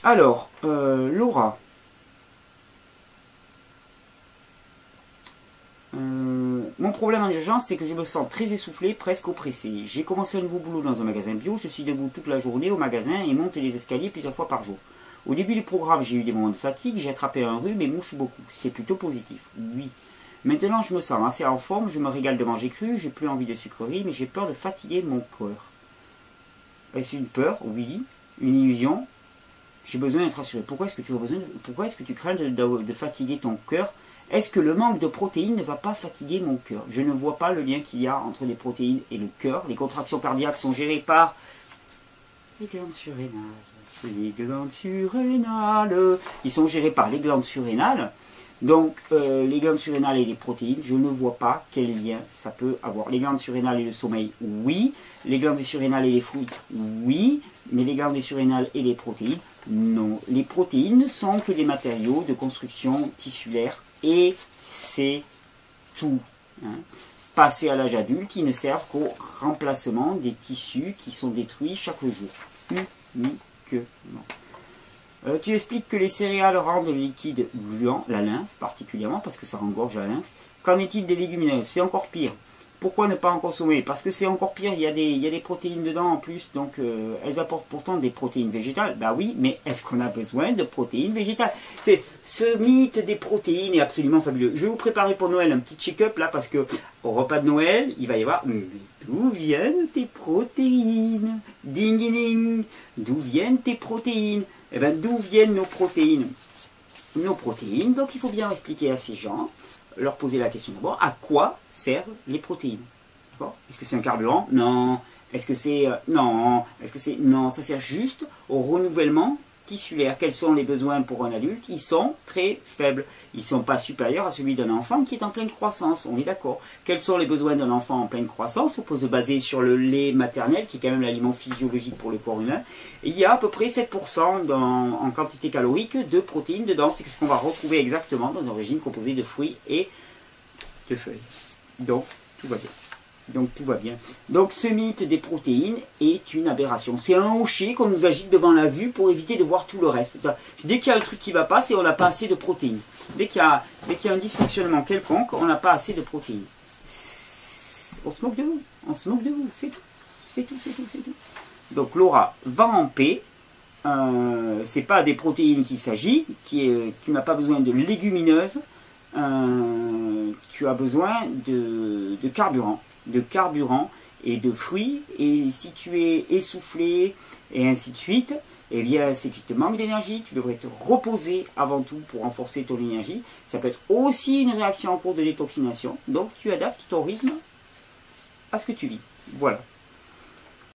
Alors, Laura. Mon problème en urgence, c'est que je me sens très essoufflé, presque oppressé. J'ai commencé un nouveau boulot dans un magasin bio, je suis debout toute la journée au magasin et monte les escaliers plusieurs fois par jour. Au début du programme, j'ai eu des moments de fatigue, j'ai attrapé un rhume et mouche beaucoup, ce qui est plutôt positif. Oui. Maintenant, je me sens assez en forme, je me régale de manger cru, j'ai plus envie de sucreries, mais j'ai peur de fatiguer mon corps. Est-ce une peur? Oui. Une illusion? J'ai besoin d'être rassuré. Pourquoi est-ce que tu crains de fatiguer ton cœur? Est-ce que le manque de protéines ne va pas fatiguer mon cœur? Je ne vois pas le lien qu'il y a entre les protéines et le cœur. Les contractions cardiaques sont gérées par les glandes surrénales. Les glandes surrénales. Ils sont gérés par les glandes surrénales. Donc, les glandes surrénales et les protéines, je ne vois pas quel lien ça peut avoir. Les glandes surrénales et le sommeil, oui. Les glandes surrénales et les fruits, oui. Mais les glandes surrénales et les protéines, non. Les protéines ne sont que des matériaux de construction tissulaire et c'est tout. Hein. Passés à l'âge adulte, ils ne servent qu'au remplacement des tissus qui sont détruits chaque jour. Uniquement. Tu expliques que les céréales rendent le liquide gluant, la lymphe particulièrement, parce que ça engorge la lymphe. Qu'en est-il des légumineuses? C'est encore pire. Pourquoi ne pas en consommer? Parce que c'est encore pire, il y a des protéines dedans en plus, donc elles apportent pourtant des protéines végétales. Bah oui, mais est-ce qu'on a besoin de protéines végétales? Ce mythe des protéines est absolument fabuleux. Je vais vous préparer pour Noël un petit check-up là, parce que au repas de Noël, il va y avoir... D'où viennent tes protéines? Ding ding ding. D'où viennent tes protéines? Eh bien, d'où viennent nos protéines? Nos protéines, donc il faut bien expliquer à ces gens, leur poser la question d'abord, à quoi servent les protéines? Est-ce que c'est un carburant? Non. Est-ce que c'est... non. Est-ce que c'est... non, ça sert juste au renouvellement tissulaire. Quels sont les besoins pour un adulte? Ils sont très faibles. Ils ne sont pas supérieurs à celui d'un enfant qui est en pleine croissance. On est d'accord. Quels sont les besoins d'un enfant en pleine croissance? On peut se baser sur le lait maternel, qui est quand même l'aliment physiologique pour le corps humain. Et il y a à peu près 7% en quantité calorique de protéines dedans. C'est ce qu'on va retrouver exactement dans un régime composé de fruits et de feuilles. Donc, tout va bien. Donc tout va bien. Donc ce mythe des protéines est une aberration. C'est un hocher qu'on nous agite devant la vue pour éviter de voir tout le reste. Dès qu'il y a un truc qui ne va pas, c'est qu'on n'a pas assez de protéines. Dès qu'il y a un dysfonctionnement quelconque, on n'a pas assez de protéines. On se moque de vous. On se moque de vous. C'est tout. C'est tout, c'est tout, c'est tout. Donc Laura, va en paix. C'est pas des protéines qu'il s'agit. Tu n'as pas besoin de légumineuses. Tu as besoin de carburant. De carburant et de fruits, et si tu es essoufflé et ainsi de suite, eh bien c'est que tu manques d'énergie, tu devrais te reposer avant tout pour renforcer ton énergie. Ça peut être aussi une réaction en cours de détoxination, donc tu adaptes ton rythme à ce que tu vis. Voilà.